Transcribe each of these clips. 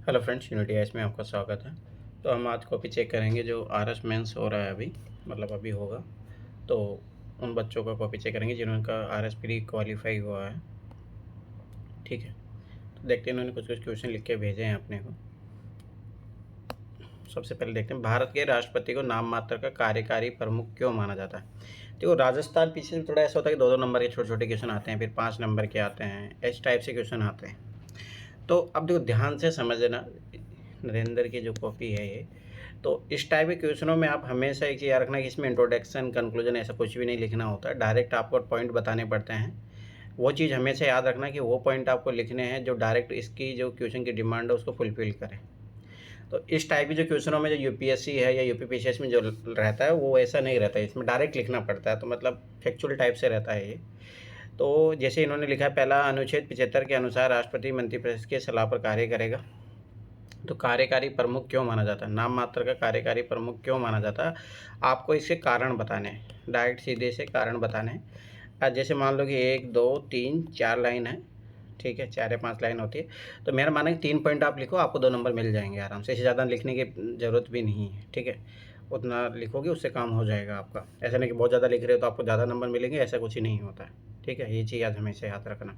Hello friends, unity IAS में आपका स्वागत है। तो हम आज कॉपी चेक करेंगे जो आरएस मेंस हो रहा है अभी, मतलब अभी होगा। तो उन बच्चों का कॉपी चेक करेंगे जिनका आरएस प्री क्वालिफाई हुआ है। ठीक है, तो देखते हैं इन्होंने कुछ कुछ क्वेश्चन लिख के भेजे हैं अपने को। सबसे पहले देखते हैं, भारत के राष्ट्रपति को नाम मात्र का कार्यकारी प्रमुख क्यों माना जाता है। देखो, राजस्थान पीछे थोड़ा ऐसा होता है कि 2-2 नंबर के छोटे छोटे क्वेश्चन आते हैं, फिर 5 नंबर के आते हैं, इस टाइप से क्वेश्चन आते हैं। तो अब देखो, ध्यान से समझना, नरेंद्र की जो कॉपी है ये, तो इस टाइप के क्वेश्चनों में आप हमेशा एक चीज़ याद रखना कि इसमें इंट्रोडक्शन कंक्लूजन ऐसा कुछ भी नहीं लिखना होता है, डायरेक्ट आपको पॉइंट बताने पड़ते हैं। वो चीज़ हमेशा याद रखना कि वो पॉइंट आपको लिखने हैं जो डायरेक्ट इसकी जो क्वेश्चन की डिमांड है उसको फुलफिल करें। तो इस टाइप के जो क्वेश्चनों में जो यूपीएससी है या यूपीपीसीएस में जो रहता है वो ऐसा नहीं रहता है, इसमें डायरेक्ट लिखना पड़ता है, तो मतलब फैक्चुअल टाइप से रहता है ये। तो जैसे इन्होंने लिखा है, पहला अनुच्छेद 75 के अनुसार राष्ट्रपति मंत्रिपरिषद की सलाह पर कार्य करेगा। तो कार्यकारी प्रमुख क्यों माना जाता है, नाम मात्र का कार्यकारी प्रमुख क्यों माना जाता है, आपको इसके कारण बताने हैं, डायरेक्ट सीधे से कारण बताने हैं। जैसे मान लो कि 1 2 3 4 लाइन है, ठीक है, 4 या 5 लाइन होती है, तो मेरा मानना है 3 पॉइंट आप लिखो, आपको 2 नंबर मिल जाएंगे आराम से, इससे ज़्यादा लिखने की ज़रूरत भी नहीं है। ठीक है, उतना लिखोगे उससे काम हो जाएगा आपका। ऐसा नहीं कि बहुत ज़्यादा लिख रहे हो तो आपको ज़्यादा नंबर मिलेंगे, ऐसा कुछ ही नहीं होता है। ठीक है, ये चीज़ आज हमेशा याद रखना।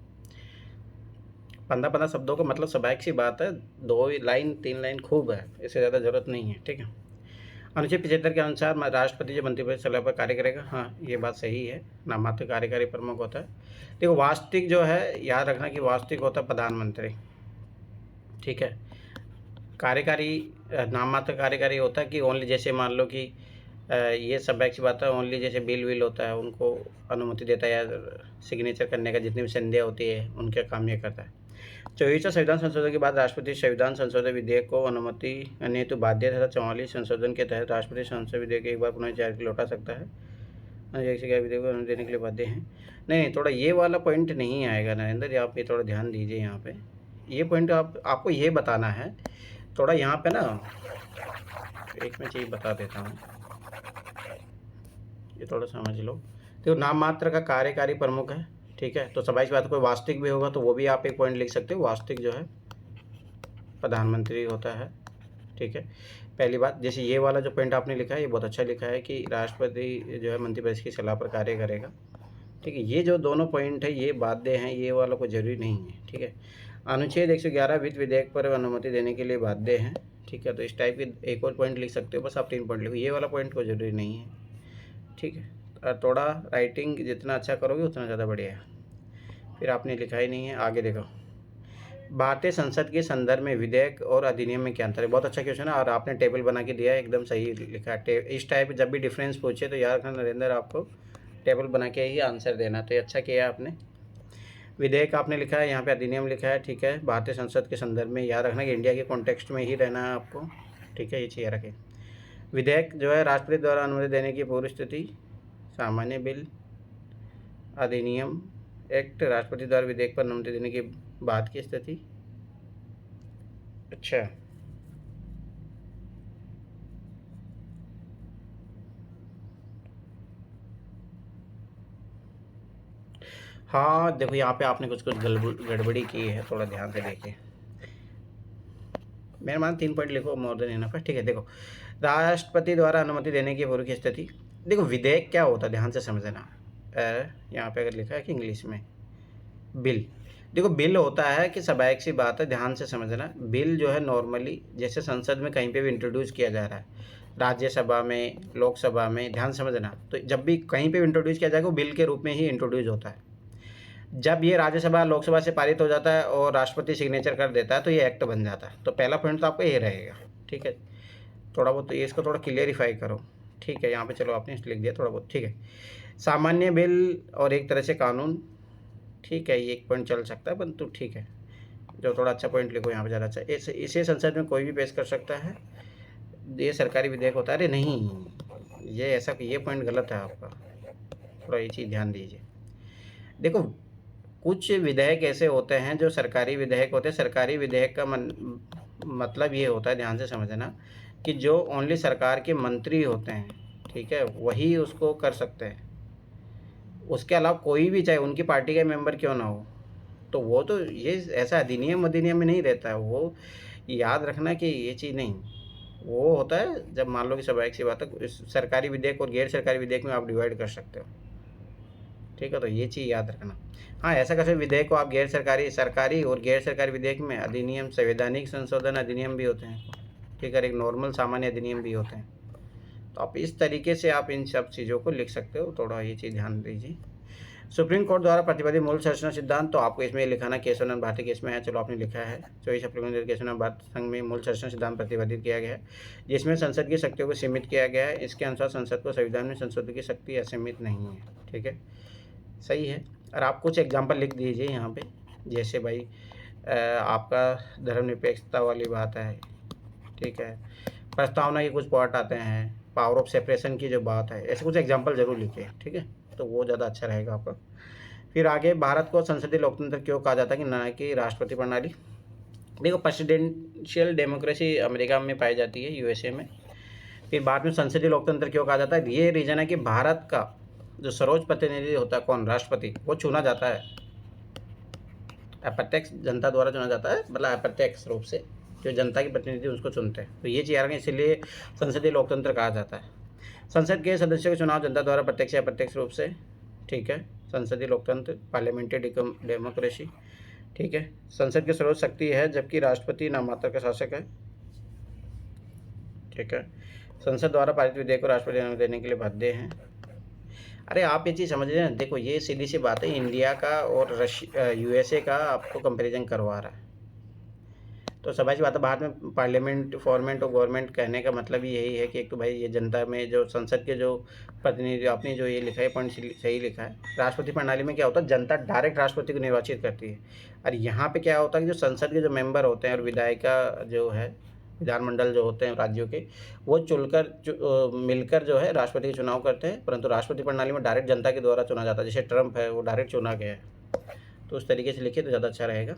15-15 शब्दों का मतलब स्वाभाविक सी बात है, 2 लाइन 3 लाइन खूब है, इससे ज़्यादा ज़रूरत नहीं है। ठीक है, अनुच्छेद 75 के अनुसार राष्ट्रपति जो मंत्रिपरिषद सलाह पर कार्य करेगा, हाँ ये बात सही है, नाममात्र कार्यकारी प्रमुख होता है। देखो, वास्तविक जो है याद रखना कि वास्तविक होता है प्रधानमंत्री। ठीक है, कार्यकारी नाममात्र कार्यकारी होता है कि ओनली, जैसे मान लो कि ये स्वाभाविक सी बात है, ओनली जैसे बिल विल होता है उनको अनुमति देता है या सिग्नेचर करने का जितनी भी संध्या होती है उनके काम ये करता है। 24वां संविधान संशोधन के बाद राष्ट्रपति संविधान संशोधन विधेयक को अनुमति अन्य हेतु बाध्य तथा 44 संशोधन के तहत राष्ट्रपति संसद विधेयक एक बार पुनः जारी लौटा सकता है। विधेयक को अनुमति देने के लिए बाध्य हैं। नहीं, थोड़ा ये वाला पॉइंट नहीं आएगा नरेंद्र, आप ये थोड़ा ध्यान दीजिए यहाँ पे। ये पॉइंट आपको ये बताना है थोड़ा यहाँ पे ना, एक मैं चीज़ बता देता हूँ, ये थोड़ा समझ लो। तो नाम मात्र का कार्यकारी प्रमुख है, ठीक है, तो स्वाभाविक बात, कोई वास्तविक भी होगा तो वो भी आप एक पॉइंट लिख सकते हो, वास्तविक जो है प्रधानमंत्री होता है। ठीक है, पहली बात, जैसे ये वाला जो पॉइंट आपने लिखा है ये बहुत अच्छा लिखा है कि राष्ट्रपति जो है मंत्रिपरिषद की सलाह पर कार्य करेगा। ठीक है, ये जो दोनों पॉइंट है ये बाध्य हैं, ये वाला कोई ज़रूरी नहीं है। ठीक है, अनुच्छेद 111 वित्त विधेयक पर अनुमति देने के लिए बाध्य हैं। ठीक है, तो इस टाइप के एक और पॉइंट लिख सकते हो, बस आप 3 पॉइंट लिखो, ये वाला पॉइंट कोई ज़रूरी नहीं है। ठीक है, थोड़ा राइटिंग जितना अच्छा करोगे उतना ज़्यादा बढ़िया है। फिर आपने लिखा ही नहीं है, आगे देखो, भारतीय संसद के संदर्भ में विधेयक और अधिनियम में क्या अंतर है। बहुत अच्छा क्वेश्चन है और आपने टेबल बना के दिया है, एकदम सही लिखा है। इस टाइप जब भी डिफरेंस पूछे तो याद रखना नरेंद्र, आपको टेबल बना के ही आंसर देना, तो ये अच्छा किया आपने। विधेयक आपने लिखा है, यहाँ पे अधिनियम लिखा है। ठीक है, भारतीय संसद के संदर्भ में, याद रखना कि इंडिया के कॉन्टेक्स्ट में ही रहना है आपको। ठीक है, ये चीज़ रखें। विधेयक जो है राष्ट्रपति द्वारा अनुमति देने की पूर्व स्थिति, सामान्य बिल, अधिनियम, एक्ट, राष्ट्रपति द्वारा विधेयक पर अनुमति देने के बाद की स्थिति। अच्छा, हाँ देखो, यहाँ पे आपने कुछ कुछ गड़बड़ी की है, थोड़ा ध्यान से देखिए। मेरा मान 3 पॉइंट लिखो, मोर देन इनफ है। ठीक है, देखो, राष्ट्रपति द्वारा अनुमति देने की पूर्व की स्थिति। देखो, विधेयक क्या होता है ध्यान से समझना। यहाँ पे अगर लिखा है कि इंग्लिश में बिल, देखो बिल होता है कि स्वाभाविक सी बात है, ध्यान से समझना। बिल जो है नॉर्मली जैसे संसद में कहीं पे भी इंट्रोड्यूस किया जा रहा है, राज्यसभा में, लोकसभा में, ध्यान समझना, तो जब भी कहीं पे भी इंट्रोड्यूस किया जाएगा वो बिल के रूप में ही इंट्रोड्यूस होता है। जब ये राज्यसभा लोकसभा से पारित हो जाता है और राष्ट्रपति सिग्नेचर कर देता है तो ये एक्ट बन जाता है। तो पहला पॉइंट तो आपका ये रहेगा। ठीक है, थोड़ा बहुत ये इसको थोड़ा क्लियरिफाई करो। ठीक है, यहाँ पे चलो आपने लिख दिया थोड़ा बहुत। ठीक है, सामान्य बिल और एक तरह से कानून। ठीक है, ये एक पॉइंट चल सकता है, परंतु ठीक है, जो थोड़ा अच्छा पॉइंट लिखो यहाँ पे ज़्यादा अच्छा। इसे संसद में कोई भी पेश कर सकता है, ये सरकारी विधेयक होता है। अरे नहीं, ये ऐसा, ये पॉइंट गलत है आपका, थोड़ा ये चीज़ ध्यान दीजिए। देखो, कुछ विधेयक ऐसे होते हैं जो सरकारी विधेयक होते हैं। सरकारी विधेयक का मतलब ये होता है, ध्यान से समझना, कि जो ओनली सरकार के मंत्री होते हैं, ठीक है, वही उसको कर सकते हैं। उसके अलावा कोई भी, चाहे उनकी पार्टी का मेंबर क्यों ना हो, तो वो तो ये ऐसा अधिनियम में नहीं रहता है वो, याद रखना कि ये चीज़ नहीं, वो होता है जब मान लो कि स्वाभाविक सी बात है सरकारी विधेयक और गैर सरकारी विधेयक में आप डिवाइड कर सकते हो, ठीक है, तो ये चीज़ याद रखना। हाँ, ऐसा कैसे विधेयक को आप गैर सरकारी, सरकारी और गैर सरकारी विधेयक में अधिनियम, संवैधानिक संशोधन अधिनियम भी होते हैं, ठीक है, एक नॉर्मल सामान्य अधिनियम भी होते हैं। तो आप इस तरीके से आप इन सब चीज़ों को लिख सकते हो, थोड़ा ये चीज़ ध्यान दीजिए। सुप्रीम कोर्ट द्वारा प्रतिपादित मूल शासन सिद्धांत, तो आपको इसमें लिखाना केशवानंद भारती केस में है, चलो आपने लिखा है। 24 अप्रैल केशवानंद भारती संघ में मूल शासन सिद्धांत प्रतिपादित किया गया है, जिसमें संसद की शक्तियों को सीमित किया गया है। इसके अनुसार संसद को संविधान में संशोधन की शक्ति असीमित नहीं है, ठीक है, सही है। और आप कुछ एग्जाम्पल लिख दीजिए यहाँ पे, जैसे भाई आपका धर्मनिरपेक्षता वाली बात है, ठीक है, प्रस्तावना के कुछ पार्ट आते हैं, पावर ऑफ सेपरेशन की जो बात है, ऐसे कुछ एग्जाम्पल जरूर लिखिए, ठीक है, तो वो ज़्यादा अच्छा रहेगा आपका। फिर आगे, भारत को संसदीय लोकतंत्र क्यों कहा जाता है कि ना कि राष्ट्रपति प्रणाली। देखो, प्रेसिडेंशियल डेमोक्रेसी अमेरिका में पाई जाती है, यूएसए में। फिर बाद में संसदीय लोकतंत्र क्यों कहा जाता है, ये रीज़न है कि भारत का जो सर्वोच्च प्रतिनिधि होता है कौन, राष्ट्रपति, वो चुना जाता है, अप्रत्यक्ष जनता द्वारा चुना जाता है, मतलब अप्रत्यक्ष रूप से जो जनता के प्रतिनिधि उसको चुनते हैं, तो ये चीज़ आ, इसलिए संसदीय लोकतंत्र कहा जाता है। संसद के सदस्यों के चुनाव जनता द्वारा प्रत्यक्ष या अप्रत्यक्ष रूप से, ठीक है, संसदीय लोकतंत्र, पार्लियामेंट्री डेमोक्रेसी, ठीक है। संसद की सर्वोच्च शक्ति है जबकि राष्ट्रपति नाममात्र का शासक है, ठीक है। संसद द्वारा पारित विधेयक को राष्ट्रपति अनुमति देने के लिए बाध्य हैं। अरे आप ये चीज़ समझ रहे हैं, देखो ये सीधी सी बात है, इंडिया का और यूएसए का आपको कंपैरिजन करवा रहा है, तो समझ बात है। बाद में पार्लियामेंट फॉर्मेट और गवर्नमेंट कहने का मतलब ही यही है कि एक तो भाई ये जनता में जो संसद के जो प्रतिनिधि, आपने जो ये लिखा है पॉइंट सही लिखा है। राष्ट्रपति प्रणाली में क्या होता है, जनता डायरेक्ट राष्ट्रपति को निर्वाचित करती है, और यहाँ पे क्या होता है कि जो संसद के जो मेंबर होते हैं और विधायिका जो है, विधानमंडल जो होते हैं राज्यों के, वो मिलकर जो है राष्ट्रपति का चुनाव करते हैं, परंतु राष्ट्रपति प्रणाली में डायरेक्ट जनता के द्वारा चुना जाता है। जैसे ट्रम्प है, वो डायरेक्ट चुना गया है, तो उस तरीके से लिखिए तो ज़्यादा अच्छा रहेगा।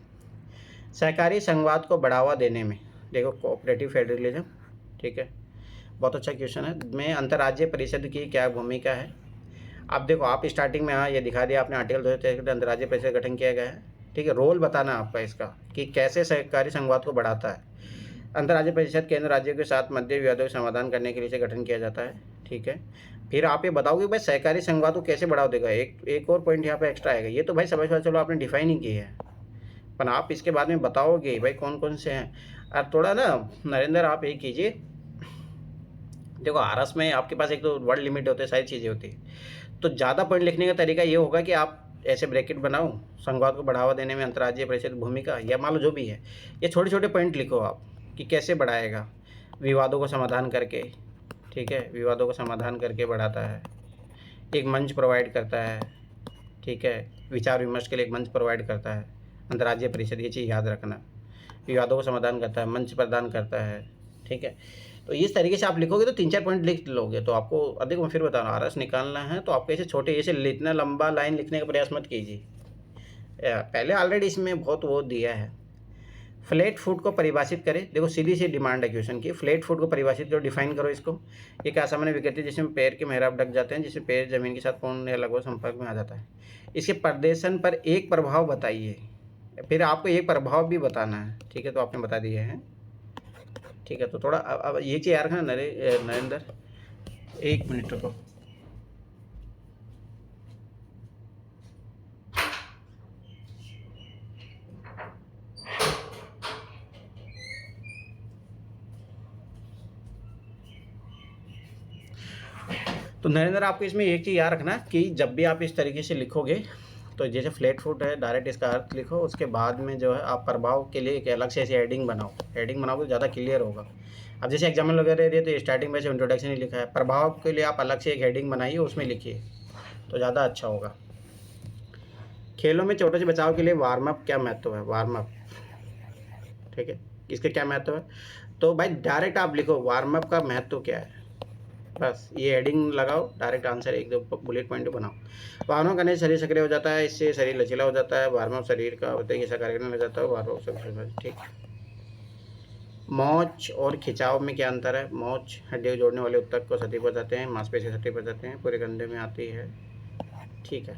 सहकारी संघवाद को बढ़ावा देने में, देखो कोऑपरेटिव फेडरलिज्म, ठीक है, बहुत अच्छा क्वेश्चन है। में अंतर्राज्यीय परिषद की क्या भूमिका है। आप देखो, आप स्टार्टिंग में हाँ ये दिखा दिया आपने, आर्टिकल 263 अंतर्राज्यीय परिषद गठन किया गया है, ठीक है। रोल बताना आपका इसका कि कैसे सहकारी संघवाद को बढ़ाता है। अंतर्राज्यीय परिषद केंद्र राज्यों के साथ मध्य विवादों का समाधान करने के लिए गठन किया जाता है, ठीक है। फिर आप ये बताओगे भाई सहकारी संघवाद को कैसे बढ़ावा देगा, एक और पॉइंट यहाँ पे एक्स्ट्रा आएगा, ये तो भाई समझ में चलो आपने डिफाइन ही की है, पर आप इसके बाद में बताओगे भाई कौन कौन से हैं। और थोड़ा ना नरेंद्र आप ये कीजिए, देखो आरएस में आपके पास एक तो वर्ड लिमिट होते हैं, सारी चीज़ें होती है, तो ज़्यादा पॉइंट लिखने का तरीका ये होगा कि आप ऐसे ब्रैकेट बनाओ, संघवाद को बढ़ावा देने में अंतर्राज्यीय परिषद भूमिका, या मान लो जो भी है, ये छोटे छोटे पॉइंट लिखो आप कि कैसे बढ़ाएगा। विवादों को समाधान करके, ठीक है, विवादों को समाधान करके बढ़ाता है, एक मंच प्रोवाइड करता है, ठीक है, विचार विमर्श के लिए एक मंच प्रोवाइड करता है अंतर्राज्यीय परिषद, ये चीज़ याद रखना। विवादों को समाधान करता है, मंच प्रदान करता है, ठीक है। तो इस तरीके से आप लिखोगे तो 3-4 पॉइंट लिख लोगे, तो आपको अधिक मैं फिर बता रहा हूँ, आरएस निकालना है तो आपको ऐसे छोटे, ऐसे इतना लंबा लाइन लिखने का प्रयास मत कीजिए, पहले ऑलरेडी इसमें बहुत वो दिया है। फ्लैट फुट को परिभाषित करें, देखो सीधी सी डिमांड है क्वेश्चन की, फ्लैट फुट को परिभाषित करो, डिफाइन करो इसको। एक असामान्य विकृति जिसमें पैर के मेहराब ढक जाते हैं, जिसमें पैर जमीन के साथ पूर्ण या लगभग संपर्क में आ जाता है। इसके प्रदर्शन पर एक प्रभाव बताइए, फिर आपको एक प्रभाव भी बताना है, ठीक है, तो आपने बता दिए हैं, ठीक है। तो थोड़ा अब ये चीज़ यार नरेंद्र, एक मिनट रुको। तो नरेंद्र आपको इसमें एक चीज़ याद रखना कि जब भी आप इस तरीके से लिखोगे, तो जैसे फ्लैट फुट है, डायरेक्ट इसका अर्थ लिखो, उसके बाद में जो है आप प्रभाव के लिए एक अलग से ऐसी हेडिंग बनाओ, हेडिंग बनाओ तो ज़्यादा क्लियर होगा। अब जैसे एग्जाम्पल वगैरह दे दिए तो स्टार्टिंग में से इंट्रोडक्शन ही लिखा है, प्रभाव के लिए आप अलग से एक हेडिंग बनाइए, उसमें लिखिए तो ज़्यादा अच्छा होगा। खेलों में चोटों से बचाव के लिए वार्म अप क्या महत्व है, वार्म अप, ठीक है, इसके क्या महत्व है, तो भाई डायरेक्ट आप लिखो वार्म अप का महत्व क्या है, बस ये हेडिंग लगाओ, डायरेक्ट आंसर एक दो बुलेट पॉइंट बनाओ। वार्म अप करने से शरीर सक्रिय हो जाता है, इससे शरीर लचीला हो जाता है, वार्म अप शरीर का बताइए ऐसा कार्य करने लग जाता है, वार्म अप, ठीक। मोच और खिंचाव में क्या अंतर है, मोच हड्डी को जोड़ने वाले उत्तक को सटी पर जाते हैं, मांसपेशी सटी पर जाते हैं, पूरे कंधे में आती है, ठीक है।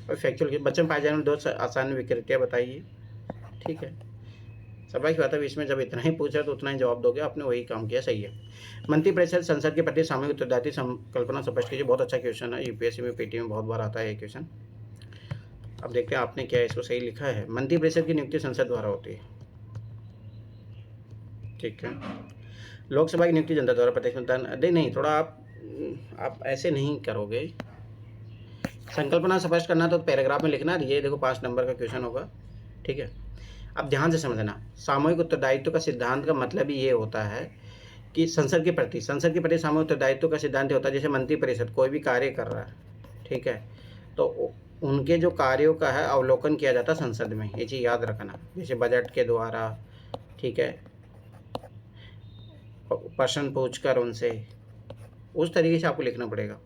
और फैक्चुअल बच्चों में पाए जाने वाली 2 आसान विकृतियाँ बताइए, ठीक है। स्वाभाविक बात है, इसमें जब इतना ही पूछा तो उतना ही जवाब दोगे, आपने वही काम किया, सही है। मंत्रिपरिषद संसद के प्रति सामूहिक उत्तरदायित्व संकल्पना स्पष्ट कीजिए। बहुत अच्छा क्वेश्चन है, यूपीएससी में पीटी में बहुत बार आता है ये क्वेश्चन। अब देखते हैं आपने क्या इसको सही लिखा है। मंत्रिपरिषद की नियुक्ति संसद द्वारा होती है, ठीक है। लोकसभा की नियुक्ति जनता द्वारा प्रत्यक्ष मतदान, अरे नहीं, थोड़ा आप ऐसे नहीं करोगे। संकल्पना स्पष्ट करना तो पैराग्राफ में लिखना, ये देखो 5 नंबर का क्वेश्चन होगा, ठीक है। अब ध्यान से समझना, सामूहिक उत्तरदायित्व का सिद्धांत का मतलब ही ये होता है कि संसद के प्रति सामूहिक उत्तरदायित्व का सिद्धांत होता है। जैसे मंत्रिपरिषद कोई भी कार्य कर रहा है, ठीक है, तो उनके जो कार्यों का है अवलोकन किया जाता है संसद में, ये चीज़ याद रखना। जैसे बजट के द्वारा, ठीक है, प्रश्न पूछकर उनसे, उस तरीके से आपको लिखना पड़ेगा।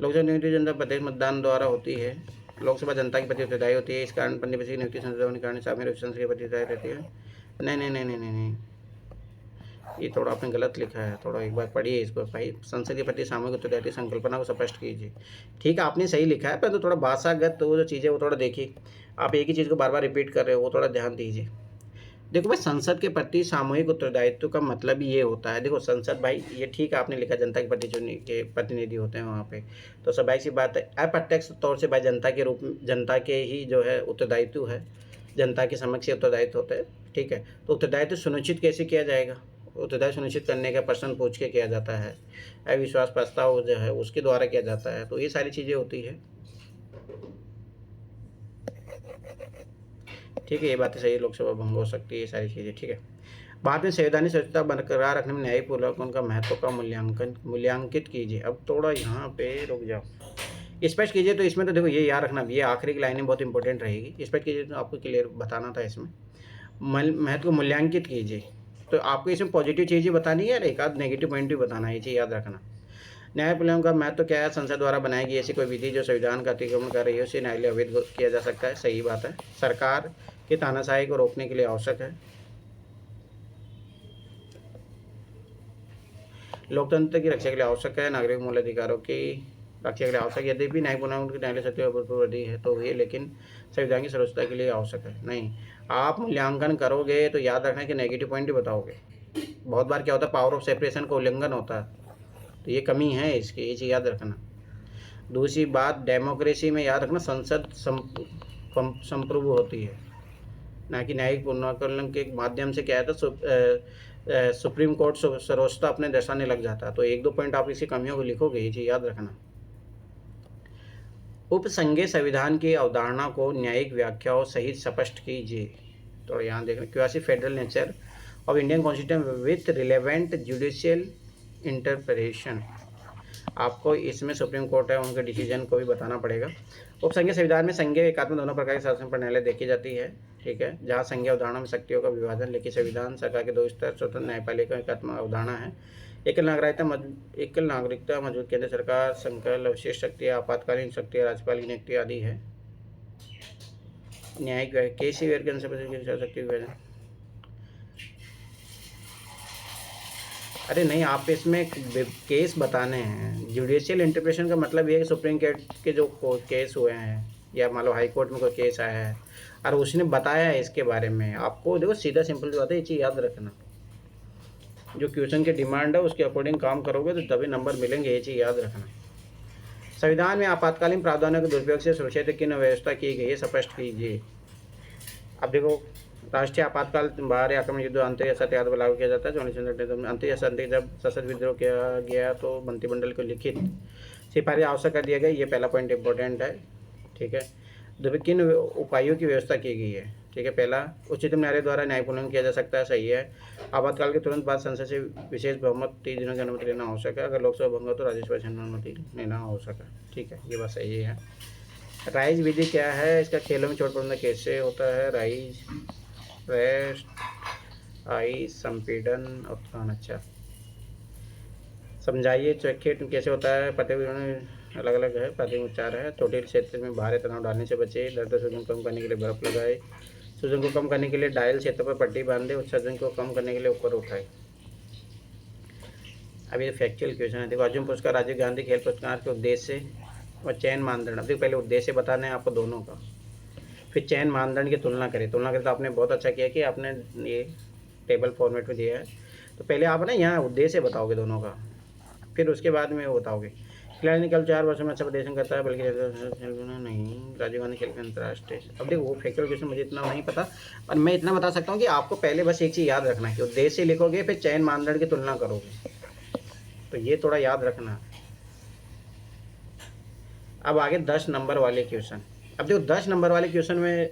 लोकसभा नियुक्ति जनता प्रत्यक्ष मतदान द्वारा होती है। लोकसभा जनता के प्रति उत्तरदायी होती है, इस कारण पंद्रह की नियुक्ति संसद होने के कारण सामने संसद के प्रति उत्तरदायी रहती है। नहीं नहीं नहीं नहीं नहीं नहीं, ये थोड़ा आपने गलत लिखा है, थोड़ा एक बार पढ़िए इसको भाई। संसद के प्रति सामूहिक उत्तरदायित्व संकल्पना को स्पष्ट कीजिए। ठीक है, आपने सही लिखा है, पर तो थोड़ा भाषागत वो जो चीज़ें वो थोड़ा देखिए। आप एक ही चीज़ को बार बार रिपीट कर रहे हो, वो थोड़ा ध्यान दीजिए। देखो भाई, संसद के प्रति सामूहिक उत्तरदायित्व का मतलब ये होता है, देखो संसद भाई, ये ठीक है आपने लिखा जनता के प्रति जो के प्रतिनिधि होते हैं वहाँ पे, तो स्वाभाविक सी बात है अप्रत्यक्ष तौर से भाई जनता के रूप में, जनता के ही जो है उत्तरदायित्व है, जनता के समक्ष उत्तरदायित्व होते हैं, ठीक है। तो उत्तरदायित्व सुनिश्चित कैसे किया जाएगा? उत्तरदायित्व सुनिश्चित करने का प्रश्न पूछ के किया जाता है, अविश्वास प्रस्ताव जो है उसके द्वारा किया जाता है, तो ये सारी चीज़ें होती है, ठीक है। ये बातें सही, लोकसभा भंग हो सकती है, ये सारी चीज़ें, ठीक है। बाद में संवैधानिक स्वच्छता बरकरार रखने में न्यायपूर्वक उनका महत्व का मूल्यांकित कीजिए। अब थोड़ा यहाँ पे रुक जाओ, स्पष्ट कीजिए। तो इसमें तो देखो ये याद रखना, ये आखिरी की लाइनें बहुत इंपॉर्टेंट रहेगी। स्पष्ट कीजिए तो आपको क्लियर बताना था इसमें, महत्व को मूल्यांकित कीजिए, तो आपको इसमें पॉजिटिव चीज़ें बतानी है और एक आध नेगेटिव पॉइंट भी बताना है, ये चीज़ याद रखना। न्यायपालिका का महत्व क्या है? संसद द्वारा बनाई गई ऐसी कोई विधि जो संविधान का अतिक्रमण कर रही है उसे न्यायालय अवैध किया जा सकता है, सही बात है। सरकार की तानाशाही को रोकने के लिए आवश्यक है। लोकतंत्र की रक्षा के लिए आवश्यक है। नागरिक मूल अधिकारों की रक्षा के लिए आवश्यक, यद्यपि न्यायिक सत्य अभूतपूर्व है तो ये, लेकिन संविधान की सर्वोच्चता के लिए आवश्यक है नहीं। आप मूल्यांकन करोगे तो याद रखना कि नेगेटिव पॉइंट ही बताओगे। बहुत बार क्या होता है, पावर ऑफ सेपरेशन का उल्लंघन होता है, तो ये कमी है इसकी, ये चीज़ याद रखना। दूसरी बात, डेमोक्रेसी में याद रखना संसद संप्रभु होती है, ना कि न्यायिक पुनर्कलन के माध्यम से क्या है तो सुप्रीम कोर्ट सर्वोच्चता अपने दर्शाने लग जाता है। तो एक दो पॉइंट आप इसी कमियों को लिखोगे, ये चीज़ याद रखना। उपसंघीय संविधान की अवधारणा को न्यायिक व्याख्याओं सहित स्पष्ट कीजिए। तो यहाँ देखना, quasi federal nature of Indian constitution with relevant judicial interpretation, आपको इसमें सुप्रीम कोर्ट है उनके डिसीजन को भी बताना पड़ेगा। उपसंघीय संविधान में संघीय एकात्म दोनों प्रकार के शासन प्रणाली देखी जाती है, ठीक है, जहाँ संघीय अवधारणा में शक्तियों का विभाजन, लेकिन संविधान सरकार के 2 स्तर स्वतंत्र न्यायपालिका एकात्म अवधारणा है। एकल नागरिकता मौजूद केंद्र सरकार, संकल विशेष शक्तियाँ, आपातकालीन शक्तियाँ, राज्यपाल की नियुक्ति आदि है। न्यायिक केसी शक्ति विभाजन, अरे नहीं, आप इसमें केस बताने हैं। जुडिशियल इंटरप्रिटेशन का मतलब ये है कि सुप्रीम कोर्ट के जो केस हुए हैं या मान लो हाई कोर्ट में कोई केस आया है और उसने बताया है इसके बारे में, आपको देखो सीधा सिंपल बात है, ये चीज़ याद रखना। जो क्वेश्चन की डिमांड है उसके अकॉर्डिंग काम करोगे तो तभी नंबर मिलेंगे, ये चीज़ याद रखना। संविधान में आपातकालीन प्रावधानों के दुरुपयोग से सुरक्षित किन व्यवस्था की गई है, स्पष्ट कीजिए। अब देखो, राष्ट्रीय आपातकाल बाहरी आक्रमण युद्ध अंतरिक्ष सत्याग्रह पर लागू किया जाता है। 1949 अंतरिक्ष जब सशस्त्र विद्रोह किया गया तो मंत्रिमंडल को लिखित सिफारिश आवश्यक कर दिया गया, ये पहला पॉइंट इंपॉर्टेंट है, ठीक है। किन उपायों की व्यवस्था की गई है, ठीक है। पहला, उच्चतम न्यायालय द्वारा न्यायपूर्ण किया जा सकता है, सही है। आपातकाल के तुरंत बाद संसद से विशेष बहुमत 30 दिनों की अनुमति लेना आवश्यक है। अगर लोकसभा भंग हो तो राज्यसभा से अनुमति लेना आवश्यक है, ठीक है, ये बात सही है। राइज विधि क्या है? इसका खेलों में चोट प्रबंधन कैसे होता है? राइज, रेस्ट, आइस, संपीड़न, उत्थान, अच्छा समझाइए। चेक कैसे होता है? प्रत्येक अलग अलग है, प्राथमिक उपचार है। चोटिल क्षेत्र में भारी तनाव डालने से बचे। दर्द सूजन कम करने के लिए बर्फ लगाए। सूजन को कम करने के लिए डायल क्षेत्र पर पट्टी बांधे। उत्सर्जन को कम करने के लिए ऊपर उठाए। अब ये फैक्चुअल क्वेश्चन है। देखो, अर्जुन पुरस्कार, राजीव गांधी खेल पुरस्कार के उद्देश्य और चयन मानदंड। देखो, पहले उद्देश्य बताना है आपको दोनों का, फिर चयन मानदंड की तुलना करें तो आपने बहुत अच्छा किया कि आपने ये टेबल फॉर्मेट में दिया है। तो पहले आप ना यहाँ उद्देश्य बताओगे दोनों का, फिर उसके बाद में वो बताओगे। खिलाड़ी ने कल 4 वर्षों में अच्छा प्रदर्शन करता है, बल्कि नहीं राजीव गांधी खेल के अंतर्राष्ट्रीय। अब देखो वो फैक्चुअल क्वेश्चन मुझे इतना नहीं पता, पर मैं इतना बता सकता हूँ कि आपको पहले बस एक चीज़ याद रखना है कि उद्देश्य लिखोगे, फिर चयन मानदंड की तुलना करोगे, तो ये थोड़ा याद रखना। अब आगे 10 नंबर वाले क्वेश्चन। अब देखो 10 नंबर वाले क्वेश्चन में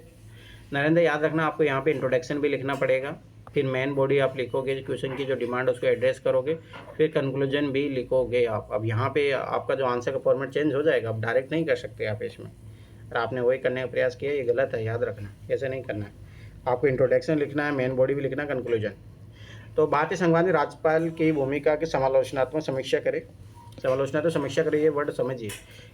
नरेंद्र याद रखना, आपको यहाँ पे इंट्रोडक्शन भी लिखना पड़ेगा, फिर मेन बॉडी आप लिखोगे, क्वेश्चन की जो डिमांड उसको एड्रेस करोगे, फिर कंक्लूजन भी लिखोगे आप। अब यहाँ पे आपका जो आंसर का फॉर्मेट चेंज हो जाएगा, आप डायरेक्ट नहीं कर सकते आप इसमें, और आपने वही करने का प्रयास किया, ये गलत है, याद रखना ऐसे नहीं करना है। आपको इंट्रोडक्शन लिखना है, मेन बॉडी भी लिखना है, कंक्लूजन। तो भारतीय संविधान में राज्यपाल की भूमिका की समालोचनात्मक समीक्षा करें। समालोचना तो समीक्षा करिए, ये वर्ड समझिए।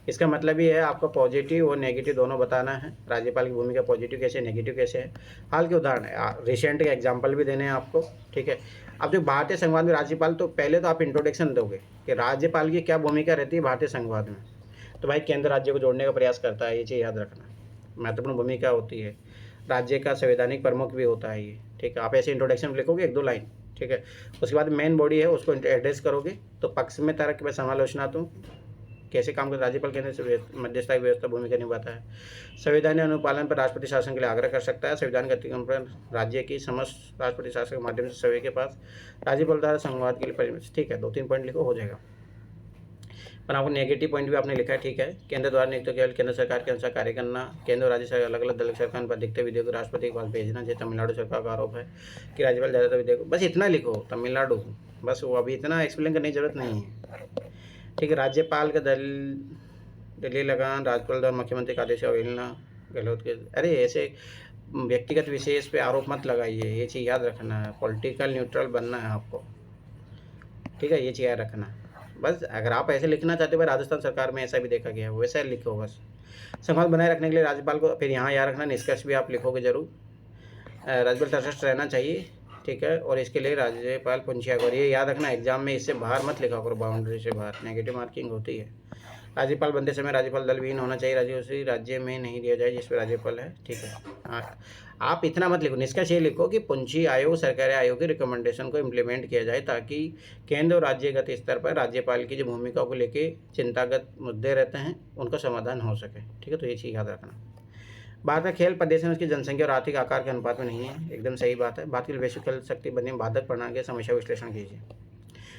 इसका मतलब ये है आपको पॉजिटिव और नेगेटिव दोनों बताना है। राज्यपाल की भूमिका पॉजिटिव कैसे है, नेगेटिव कैसे है, हाल के उदाहरण है, रिसेंट के एग्जाम्पल भी देने हैं आपको, ठीक है। अब जो भारतीय संविधान में राज्यपाल, तो पहले तो आप इंट्रोडक्शन दोगे कि राज्यपाल की क्या भूमिका रहती है भारतीय संविधान में। तो भाई केंद्र राज्य को जोड़ने का प्रयास करता है, ये चीज़ याद रखना, महत्वपूर्ण भूमिका होती है। राज्य का संवैधानिक प्रमुख भी होता है ये, ठीक है। आप ऐसे इंट्रोडक्शन लिखोगे 1-2 लाइन, ठीक है। उसके बाद मेन बॉडी है उसको एड्रेस करोगे। तो पक्ष में तर्क में समालोचना, तो कैसे काम करता, राज्यपाल केंद्र से मध्यस्थता व्यवस्था भूमिका निभाता है। संविधान अनुपालन पर राष्ट्रपति शासन के लिए आग्रह कर सकता है। संविधान के अतिक्रमण पर राज्य की समस्त राष्ट्रपति शासन के माध्यम से सभी के पास राज्यपाल द्वारा संवाद के लिए परिमित, ठीक है। 2-3 पॉइंट लिखो, हो जाएगा। पर आपको नेगेटिव पॉइंट भी आपने लिखा है, ठीक है। केंद्र द्वारा नियुक्त केवल केंद्र सरकार के अनुसार कार्य करना, केंद्र और राज्य सरकार अलग अलग दल सरकार पर अधिकतर विधेयक राष्ट्रपति के पास भेजना, जैसे तमिलनाडु सरकार का आरोप है कि राज्यपाल ज़्यादातर विधेयक, बस इतना लिखो तमिलनाडु, बस वो अभी इतना एक्सप्लेन करने की जरूरत नहीं है, ठीक है। राज्यपाल का दिल्ली लगान, राज्यपाल द्वारा मुख्यमंत्री का आदेश अवहेलना, गहलोत के, अरे ऐसे व्यक्तिगत विशेष पे आरोप मत लगाइए, ये चीज़ याद रखना है। पॉलिटिकल न्यूट्रल बनना है आपको, ठीक है, ये चीज़ याद रखना। बस अगर आप ऐसे लिखना चाहते हो, राजस्थान सरकार में ऐसा भी देखा गया है, वैसा लिखो बस। संवाद बनाए रखने के लिए राज्यपाल को, फिर यहाँ याद रखना निष्कर्ष भी आप लिखोगे जरूर, राज्यपाल तटस्थ रहना चाहिए, ठीक है। और इसके लिए राज्यपाल पुंछिया करो, ये याद रखना, एग्जाम में इससे बाहर मत लिखा करो, बाउंड्री से बाहर नेगेटिव मार्किंग होती है। राज्यपाल बनते समय राज्यपाल दल विहीन होना चाहिए, राज्य उसी राज्य में नहीं दिया जाए जिस पर राज्यपाल है, ठीक है। हाँ, आप इतना मत लिखो, निष्कर्ष ये लिखो कि पुंछी आयोग सरकारी आयोग की रिकमेंडेशन को इम्प्लीमेंट किया जाए, ताकि केंद्र और राज्यगत स्तर पर राज्यपाल की जो भूमिका को लेके चिंतागत मुद्दे रहते हैं उनका समाधान हो सके, ठीक है। तो ये चीज़ याद रखना। भारत का खेल प्रदर्शन उसकी जनसंख्या और आर्थिक आकार के अनुपात में नहीं है, एकदम सही बात है। भारत की वैश्विक खेल शक्ति बनने में बाधक प्रणाली के समस्या विश्लेषण कीजिए।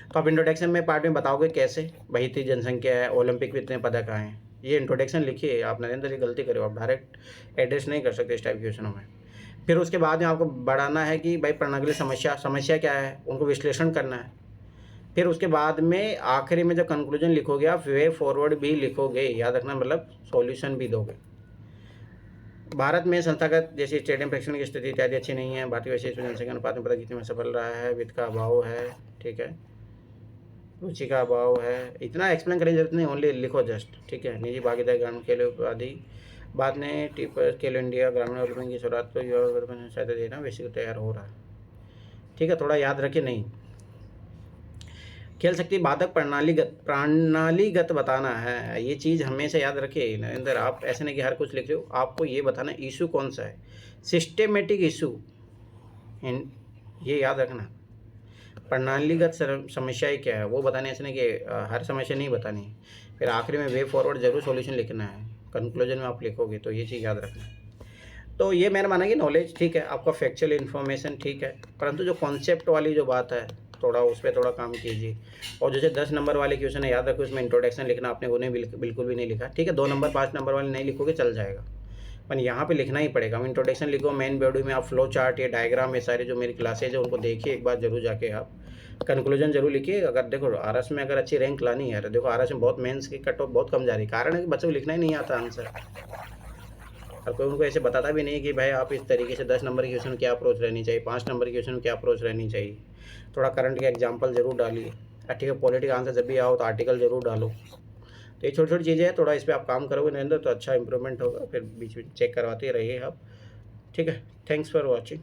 तो आप इंट्रोडक्शन में पार्ट में बताओगे कैसे, भाई इतनी जनसंख्या है, ओलंपिक में इतने पदक आए हैं, ये इंट्रोडक्शन लिखिए आप। नरेंद्र जी गलती करो, आप डायरेक्ट एड्रेस नहीं कर सकते इस टाइप के क्वेश्चनों में। फिर उसके बाद में आपको बढ़ाना है कि भाई प्रणाली समस्या क्या है, उनको विश्लेषण करना है। फिर उसके बाद में आखिरी में जब कंक्लूजन लिखोगे आप, वे फॉरवर्ड भी लिखोगे, याद रखना, मतलब सॉल्यूशन भी दोगे। भारत में संस्थागत जैसे स्टेडियम प्रेक्षण की स्थिति इत्यादि अच्छी नहीं है। भारतीय वैश्विक जनसंख्या अनुपात में पदक जीतने में सफल रहा है, वित्त का अभाव है, ठीक है, रुचि का अभाव है। इतना एक्सप्लेन करने की जरूरत नहीं, ओनली लिखो जस्ट, ठीक है। निजी भागीदारी ग्रामीण खेल आदि। बाद में खेलो इंडिया ग्रामीण ओलंपिक की शुरुआत को युवा सहायता देना, वैसे तैयार हो रहा है, ठीक है। थोड़ा याद रखिए, नहीं खेल शक्ति बाधक प्रणालीगत बताना है, ये चीज़ हमेशा याद रखिए नरेंद्र। आप ऐसे नहीं कि हर कुछ लिख रहे हो, आपको ये बताना इशू कौन सा है, सिस्टेमेटिक इशू, ये याद रखना। प्रणालीगत समस्याएं क्या है वो बताने, ऐसे नहीं कि हर समस्या नहीं बतानी। फिर आखिरी में वे फॉरवर्ड जरूर सॉल्यूशन लिखना है, कंक्लूजन में आप लिखोगे, तो ये चीज़ याद रखना। तो ये मैंने माना कि नॉलेज ठीक है, आपका फैक्चुअल इन्फॉर्मेशन ठीक है, परंतु जो कॉन्सेप्ट वाली जो बात है थोड़ा उस पर थोड़ा काम कीजिए। और जैसे 10 नंबर वाले क्वेश्चन है, याद रखो उसमें इंट्रोडक्शन लिखना, आपने उन्हें बिल्कुल भी नहीं लिखा, ठीक है। 2 नंबर 5 नंबर वाले नहीं लिखोगे चल जाएगा, पर यहाँ पे लिखना ही पड़ेगा। हम इंट्रोडक्शन लिखो, मेन बॉडी में आप फ्लो चार्ट या डायग्राम, ये सारे जो मेरी क्लासेज है उनको देखिए एक बार जरूर जाके आप। कंक्लूजन जरूर लिखिए। अगर देखो आरएस में अगर अच्छी रैंक लानी है, देखो आरएस में बहुत मेंस की कट ऑफ बहुत कम जा रही है, कारण है कि बच्चों को लिखना ही नहीं आता आंसर, और कोई उनको ऐसे बताता भी नहीं कि भाई आप इस तरीके से 10 नंबर की क्वेश्चन क्या अप्रोच रहनी चाहिए, 5 नंबर की क्वेश्चन क्या अप्रोच रहनी चाहिए। थोड़ा करंट के एग्जाम्पल जरूर डालिए, ठीक है। पॉलिटिकल आंसर जब भी आओ तो आर्टिकल जरूर डालो। तो ये छोटी छोटी चीज़ें हैं, थोड़ा इस पर आप काम करोगे नरेंद्र तो अच्छा इंप्रूवमेंट होगा। फिर बीच में चेक करवाते रहिए आप, ठीक है। Thanks for watching.